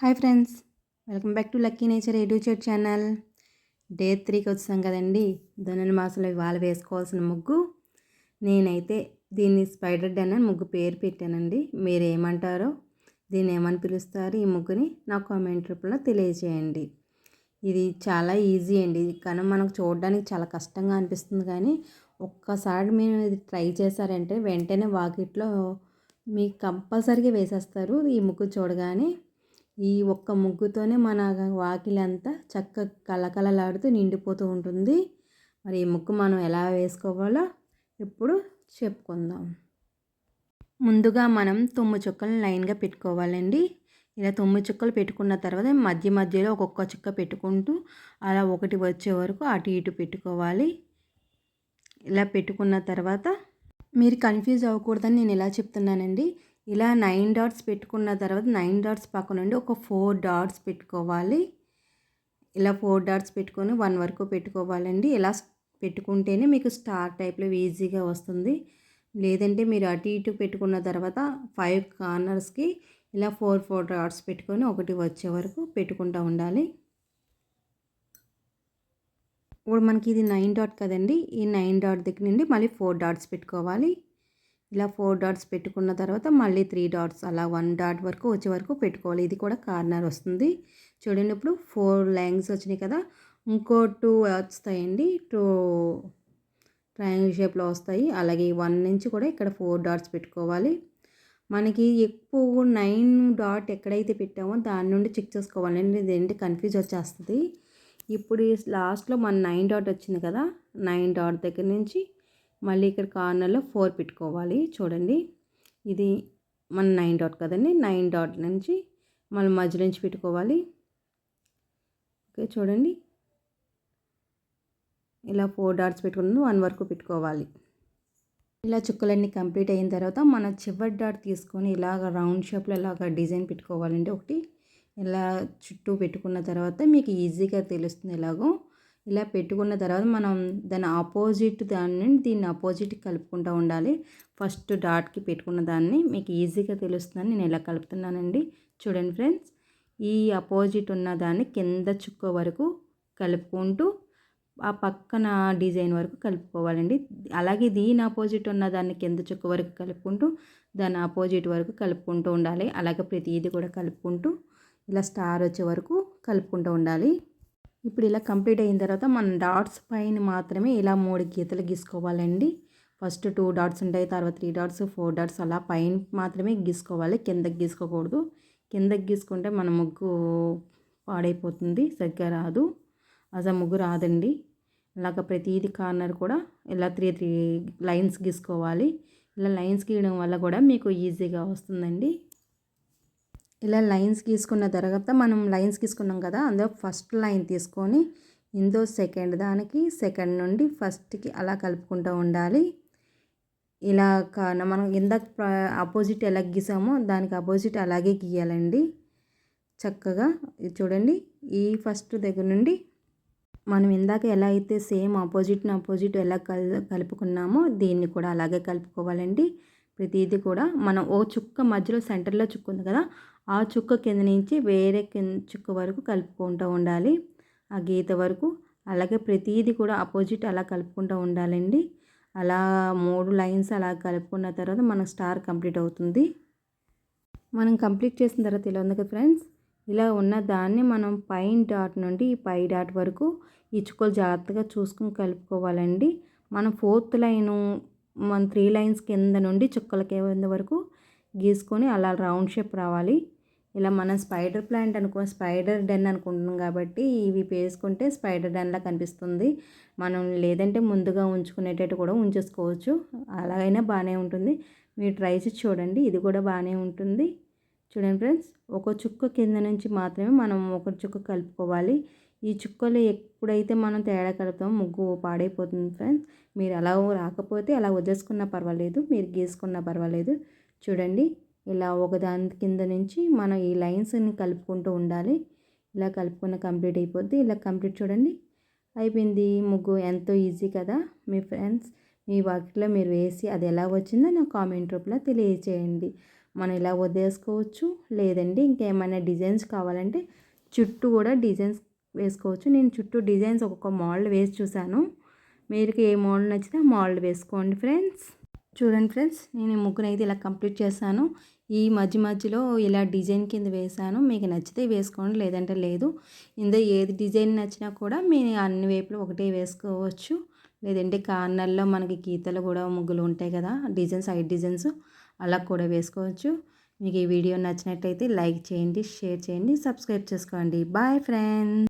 Hi friends, welcome back to lucky nature educate channel. Day 3కి వచ్చాం కదండి. ధనుర్మాసంలో ఇవాళ వేసుకోవాల్సిన ముగ్గు. నేనైతే దీన్ని స్పైడర్ డెన్ అని ముగ్గు పేరు పెట్టానండి. మీరు ఏమంటారో, దీన్ని ఏమని పిలుస్తారు ఈ ముగ్గుని నాకు కామెంట్ రూపంలో తెలియజేయండి. ఇది చాలా ఈజీ అండి, కానీ మనకు చూడడానికి చాలా కష్టంగా అనిపిస్తుంది. కానీ ఒక్కసారి మీరు ఇది ట్రై చేశారంటే వెంటనే వాకిట్లో మీకు కంపల్సరీగా వేసేస్తారు. ఈ ముగ్గు చూడగానే ఈ ఒక్క ముగ్గుతోనే మన వాకిలంతా చక్కగా కళకళలాడుతూ నిండిపోతూ ఉంటుంది. మరి ఈ ముగ్గు మనం ఎలా వేసుకోవాలో ఇప్పుడు చెప్పుకుందాం. ముందుగా మనం 9 చుక్కలను లైన్గా పెట్టుకోవాలండి. ఇలా 9 చుక్కలు పెట్టుకున్న తర్వాత మధ్య మధ్యలో ఒక్కొక్క చుక్క పెట్టుకుంటూ అలా ఒకటి వచ్చే వరకు అటు ఇటు పెట్టుకోవాలి. ఇలా పెట్టుకున్న తర్వాత మీరు కన్ఫ్యూజ్ అవ్వకూడదని నేను ఇలా చెప్తున్నానండి. ఇలా 9 డాట్స్ పెట్టుకున్న తర్వాత 9 డాట్స్ పక్క నుండి ఒక 4 డాట్స్ పెట్టుకోవాలి. ఇలా 4 డాట్స్ పెట్టుకొని 1 వరకు పెట్టుకోవాలండి. ఇలా పెట్టుకుంటేనే మీకు స్టార్ టైప్లో ఈజీగా వస్తుంది. లేదంటే మీరు అటు ఇటు పెట్టుకున్న తర్వాత 5 కార్నర్స్కి ఇలా 4 డాట్స్ పెట్టుకొని ఒకటి వచ్చే వరకు పెట్టుకుంటూ ఉండాలి. ఇప్పుడు మనకి ఇది 9 డాట్ కదండి. ఈ 9 డాట్ దగ్గర నుండి మళ్ళీ 4 డాట్స్ పెట్టుకోవాలి. ఇలా 4 డాట్స్ పెట్టుకున్న తర్వాత మళ్ళీ 3 డాట్స్ అలా 1 డాట్ వరకు వచ్చే వరకు పెట్టుకోవాలి. ఇది కూడా కార్నర్ వస్తుంది. చూడండి, ఇప్పుడు 4 లైన్స్ వచ్చినాయి కదా. ఇంకో 2 వస్తాయండి. 2 ట్రయాంగిల్ షేప్లో వస్తాయి. అలాగే 1 నుంచి కూడా ఇక్కడ 4 డాట్స్ పెట్టుకోవాలి. మనకి ఎక్కువ 9 డాట్ ఎక్కడైతే పెట్టామో దాని నుండి చెక్ చేసుకోవాలండి. ఇదేంటి కన్ఫ్యూజ్ వచ్చేస్తుంది. ఇప్పుడు లాస్ట్లో మన 9 డాట్ వచ్చింది కదా. 9 డాట్ దగ్గర నుంచి మళ్ళీ ఇక్కడ కార్నర్లో 4 పెట్టుకోవాలి. చూడండి, ఇది మన 9 డాట్ కదండి. 9 డాట్ నుంచి మళ్ళీ మధ్యలో నుంచి పెట్టుకోవాలి. ఓకే, చూడండి, ఇలా 4 డాట్స్ పెట్టుకుని 1 వరకు పెట్టుకోవాలి. ఇలా చుక్కలన్నీ కంప్లీట్ అయిన తర్వాత మన చివరి డాట్ తీసుకొని ఇలాగ రౌండ్ షేప్లో ఇలాగ డిజైన్ పెట్టుకోవాలండి. ఒకటి ఇలా చుట్టూ పెట్టుకున్న తర్వాత మీకు ఈజీగా తెలుస్తుంది. ఎలాగో ఇలా పెట్టుకున్న తర్వాత మనం దాని ఆపోజిట్ దాన్ని దీన్ని ఆపోజిట్ కలుపుకుంటూ ఉండాలి. ఫస్ట్ డాట్కి పెట్టుకున్న దాన్ని మీకు ఈజీగా తెలుస్తుందని నేను ఇలా కలుపుతున్నానండి. చూడండి ఫ్రెండ్స్, ఈ ఆపోజిట్ ఉన్న దాన్ని కింద చుక్క వరకు కలుపుకుంటూ ఆ పక్కన డిజైన్ వరకు కలుపుకోవాలండి. అలాగే దీని ఆపోజిట్ ఉన్న దాన్ని కింద చుక్క వరకు కలుపుకుంటూ దాని ఆపోజిట్ వరకు కలుపుకుంటూ ఉండాలి. అలాగే ప్రతిదీ కూడా కలుపుకుంటూ ఇలా స్టార్ వచ్చే వరకు కలుపుకుంటూ ఉండాలి. ఇప్పుడు ఇలా కంప్లీట్ అయిన తర్వాత మనం డాట్స్ పైన మాత్రమే ఇలా 3 గీతలు గీసుకోవాలండి. ఫస్ట్ 2 డాట్స్ ఉంటాయి, తర్వాత 3 డాట్స్, 4 డాట్స్ అలా పైన మాత్రమే గీసుకోవాలి. కిందకి గీసుకోకూడదు. కిందకి గీసుకుంటే మన ముగ్గు పాడైపోతుంది, సరిగ్గా రాదు. అసలు ముగ్గు రాదండి. ఇలాగ ప్రతిదీ కార్నర్ కూడా ఇలా 3 లైన్స్ గీసుకోవాలి. ఇలా లైన్స్ గీయడం వల్ల కూడా మీకు ఈజీగా వస్తుందండి. ఇలా లైన్స్ గీసుకున్న తర్వాత మనం లైన్స్ గీసుకున్నాం కదా, అందులో ఫస్ట్ లైన్ తీసుకొని ఇందులో సెకండ్ దానికి సెకండ్ నుండి ఫస్ట్కి అలా కలుపుకుంటూ ఉండాలి. ఇలా మనం ఇందాక ఆపోజిట్ ఎలా గీసామో దానికి ఆపోజిట్ అలాగే గీయాలండి చక్కగా. ఇది చూడండి, ఈ ఫస్ట్ దగ్గర నుండి మనం ఇందాక ఎలా అయితే సేమ్ ఆపోజిట్ ఎలా కలుపుకున్నామో దీన్ని కూడా అలాగే కలుపుకోవాలండి. ప్రతిదీ కూడా మనం ఓ చుక్క మధ్యలో సెంటర్లో చుక్క ఉంది కదా, ఆ చుక్క కింద నుంచి వేరే చుక్క వరకు కలుపుకుంటూ ఉండాలి, ఆ గీత వరకు. అలాగే ప్రతిదీ కూడా ఆపోజిట్ అలా కలుపుకుంటూ ఉండాలండి. అలా 3 లైన్స్ అలా కలుపుకున్న తర్వాత మన స్టార్ కంప్లీట్ అవుతుంది. మనం కంప్లీట్ చేసిన తర్వాత ఇలా ఉంది కదా ఫ్రెండ్స్, ఇలా ఉన్న దాన్ని మనం పైన డాట్ నుండి పై డాట్ వరకు ఈ చుక్కలు జాగ్రత్తగా చూసుకుని కలుపుకోవాలండి. మనం 4th లైను మన 3 లైన్స్ కింద నుండి చుక్కల కింద వరకు గీసుకొని అలా రౌండ్ షేప్ రావాలి. ఇలా మనం స్పైడర్ డెన్ అనుకుంటున్నాం కాబట్టి ఇవి వేసుకుంటే స్పైడర్ డెన్లా కనిపిస్తుంది. మనం లేదంటే ముందుగా ఉంచుకునేటట్టు కూడా ఉంచేసుకోవచ్చు, అలాగైనా బాగానే ఉంటుంది. మీరు ట్రై చేసి చూడండి, ఇది కూడా బాగానే ఉంటుంది. చూడండి ఫ్రెండ్స్, ఒక చుక్క కింద నుంచి మాత్రమే మనం ఒక చుక్క కలుపుకోవాలి. ఈ చుక్కలు ఎప్పుడైతే మనం తేడా కలుపుతామో ముగ్గు పాడైపోతుంది ఫ్రెండ్స్. మీరు అలా రాకపోతే అలా వదిలేసుకున్నా పర్వాలేదు, మీరు గీసుకున్నా పర్వాలేదు. చూడండి, ఇలా ఒకదాని కింద నుంచి మనం ఈ లైన్స్ని కలుపుకుంటూ ఉండాలి. ఇలా కలుపుకున్న కంప్లీట్ అయిపోద్ది. ఇలా కంప్లీట్ చూడండి, అయిపోయింది ముగ్గు. ఎంతో ఈజీ కదా మీ ఫ్రెండ్స్. మీ వాకిట్లో మీరు వేసి అది ఎలా వచ్చిందో నాకు కామెంట్ రూపంలో తెలియజేయండి. మనం ఇలా వదిలేసుకోవచ్చు. లేదంటే ఇంకేమైనా డిజైన్స్ కావాలంటే చుట్టూ కూడా డిజైన్స్ వేసుకోవచ్చు. నేను చుట్టూ డిజైన్స్ ఒక్కొక్క మోడల్ వేసి చూశాను. మీకు ఏ మోడల్ నచ్చితే ఆ మోడల్ వేసుకోండి ఫ్రెండ్స్. చూడండి ఫ్రెండ్స్, నేను ఈ ముగ్గునైతే ఇలా కంప్లీట్ చేశాను. ఈ మధ్యలో ఇలా డిజైన్ కింద వేశాను. మీకు నచ్చితే వేసుకోండి, లేదంటే లేదు. ఇందులో ఏది డిజైన్ నచ్చినా కూడా మీరు అన్ని వైపులు ఒకటే వేసుకోవచ్చు. లేదంటే కార్నర్లో మనకి గీతలు కూడా ముగ్గులు ఉంటాయి కదా, డిజైన్స్, సైడ్ డిజైన్స్ అలా కూడా వేసుకోవచ్చు. మీకు ఈ వీడియో నచ్చినట్టయితే లైక్ చేయండి, షేర్ చేయండి, సబ్స్క్రైబ్ చేసుకోండి. Bye friends.